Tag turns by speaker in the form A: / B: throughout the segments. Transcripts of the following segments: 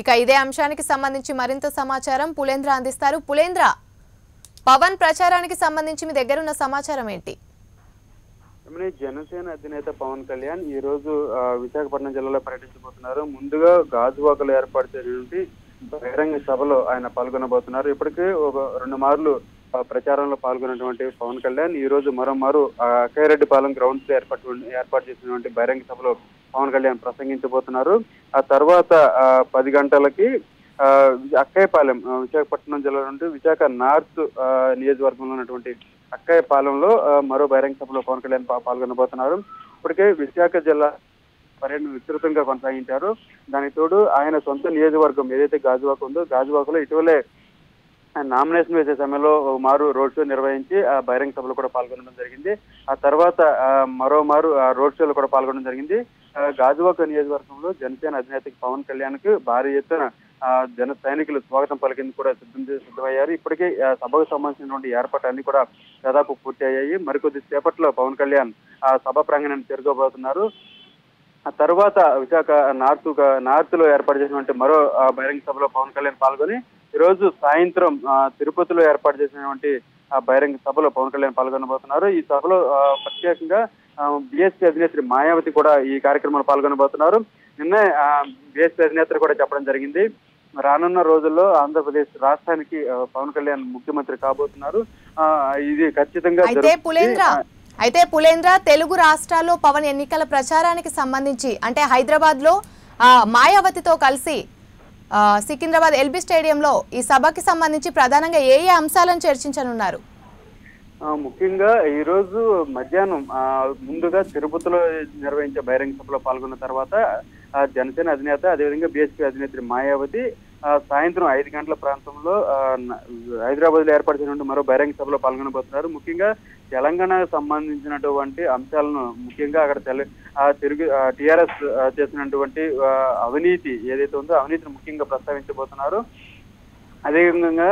A: ఇక ఇదే అంశానికి సంబంధించి మరింత సమాచారం పులేంద్ర అందిస్తారు. పులేంద్ర, పవన్ ప్రచారానికి సంబంధించి మీ దగ్గర ఉన్న సమాచారం ఏంటి?
B: జనసేన అధినేత పవన్ కళ్యాణ్ ఈ రోజు విశాఖపట్నం జిల్లాలో పర్యటించబోతున్నారు. ముందుగా గాజువాకలో ఏర్పాటు చేసినటువంటి బహిరంగ సభలో ఆయన పాల్గొనబోతున్నారు. ఇప్పటికే ఒక 2 మార్లు ప్రచారంలో పాల్గొన్నటువంటి పవన్ కళ్యాణ్ ఈ రోజు మరోమారు అక్కయ్యరెడ్డిపాలెం గ్రౌండ్స్ లో ఏర్పాటు చేసినటువంటి బహిరంగ సభలో పవన్ కళ్యాణ్ ప్రసంగించబోతున్నారు. ఆ తర్వాత 10 గంటలకి అక్కయ్యపాలెం విశాఖపట్నం జిల్లా నుండి విశాఖ నార్త్ నియోజకవర్గంలో ఉన్నటువంటి అక్కయ్యపాలెంలో మరో బహిరంగ సభలో పవన్ కళ్యాణ్ పాల్గొనబోతున్నారు. ఇప్పటికే విశాఖ జిల్లా పర్యటన విస్తృతంగా కొనసాగించారు. దానికి తోడు ఆయన సొంత నియోజకవర్గం ఏదైతే గాజువాక ఉందో గాజువాకలో ఇటీవలే నామినేషన్ వేసే సమయంలో మారు రోడ్ షో నిర్వహించి ఆ బహిరంగ సభలో కూడా పాల్గొనడం జరిగింది. ఆ తర్వాత మరోమారు రోడ్ షోలో కూడా పాల్గొనడం జరిగింది. గాజువాక నియోజకవర్గంలో జనసేన అధినేత పవన్ కళ్యాణ్ కు భారీ ఎత్తున జన సైనికులు స్వాగతం పలికింది కూడా సిద్ధమయ్యారు. ఇప్పటికే సభకు సంబంధించినటువంటి ఏర్పాట్లన్నీ కూడా దాదాపు పూర్తి అయ్యాయి. మరికొద్ది సేపట్లో పవన్ కళ్యాణ్ ఆ సభ ప్రాంగణాన్ని చేరుకోబోతున్నారు. ఆ తర్వాత విశాఖ నార్త్ లో ఏర్పాటు చేసినటువంటి మరో బహిరంగ సభలో పవన్ కళ్యాణ్ పాల్గొని ఈ రోజు సాయంత్రం తిరుపతిలో ఏర్పాటు చేసినటువంటి బహిరంగ సభలో పవన్ కళ్యాణ్ పాల్గొనబోతున్నారు. ఈ సభలో ప్రత్యేకంగా బీఎస్పీ అధినేత్రి మాయావతి కూడా ఈ కార్యక్రమంలో పాల్గొనబోతున్నారు. నిన్నే బీఎస్పీ అధినేత్రి కూడా చెప్పడం జరిగింది, రానున్న రోజుల్లో ఆంధ్రప్రదేశ్ రాష్ట్రానికి పవన్ కళ్యాణ్ ముఖ్యమంత్రి కాబోతున్నారు. ఇది ఖచ్చితంగా
A: అయితే పులేంద్ర, తెలుగు రాష్ట్రాల్లో పవన్ ఎన్నికల ప్రచారానికి సంబంధించి అంటే హైదరాబాద్ లో మాయావతితో కలిసి సికింద్రాబాద్ ఎల్బీ స్టేడియంలో ఈ సభకి సంబంధించి ప్రధానంగా ఏ అంశాలను చర్చించనున్నారు?
B: ముఖ్యంగా ఈ రోజు మధ్యాహ్నం ముందుగా తిరుపతిలో నిర్వహించే బహిరంగ సభలో పాల్గొన్న తర్వాత జనసేన అధినేత అదేవిధంగా బీఎస్పీ అధినేత్రి మాయావతి సాయంత్రం 5 గంటల ప్రాంతంలో హైదరాబాద్ లో ఏర్పాటు చేసినటువంటి మరో బహిరంగ సభలో పాల్గొనబోతున్నారు. ముఖ్యంగా తెలంగాణకు సంబంధించినటువంటి అంశాలను ముఖ్యంగా అక్కడ టీఆర్ఎస్ చేసినటువంటి అవినీతి ఏదైతే ఉందో అవినీతిని ముఖ్యంగా ప్రస్తావించబోతున్నారు. అదేవిధంగా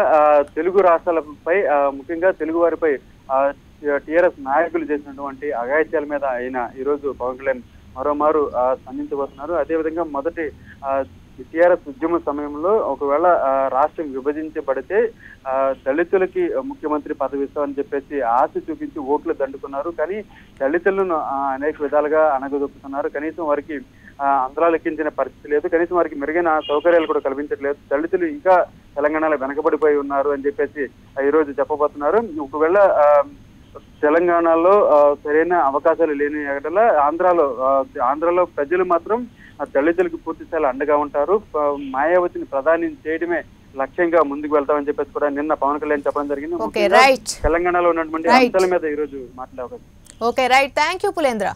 B: తెలుగు రాష్ట్రాలపై ముఖ్యంగా తెలుగు వారిపై టీఆర్ఎస్ నాయకులు చేసినటువంటి అఘాయిత్యాల మీద ఆయన ఈరోజు పవన్ కళ్యాణ్ మరోమారు స్పందించబోతున్నారు. అదేవిధంగా మొదటి టీఆర్ఎస్ ఉద్యమ సమయంలో ఒకవేళ రాష్ట్రం విభజించబడితే దళితులకి ముఖ్యమంత్రి పదవి ఇస్తామని చెప్పేసి ఆశ చూపించి ఓట్లు దండుకున్నారు. కానీ దళితులను అనేక విధాలుగా అణగదొక్కుతున్నారు. కనీసం వారికి అంతరాలు ఎక్కించిన పరిస్థితి లేదు. కనీసం వారికి మెరుగైన సౌకర్యాలు కూడా కల్పించట్లేదు. దళితులు ఇంకా తెలంగాణలో వెనకబడిపోయి ఉన్నారు అని చెప్పేసి ఈ రోజు చెప్పబోతున్నారు. ఒకవేళ తెలంగాణలో సరైన అవకాశాలు లేని ఎడల ఆంధ్రాలో ప్రజలు మాత్రం దళితులకు పూర్తి స్థాయిలో అండగా ఉంటారు. మాయావతిని ప్రధాని చేయడమే లక్ష్యంగా ముందుకు వెళ్తామని చెప్పేసి కూడా నిన్న పవన్ కళ్యాణ్ చెప్పడం జరిగింది. తెలంగాణలో ఉన్నటువంటి అంశాల మీద ఈ రోజు మాట్లాడే అవకాశం.
A: Okay, right. Thank you Pulendra.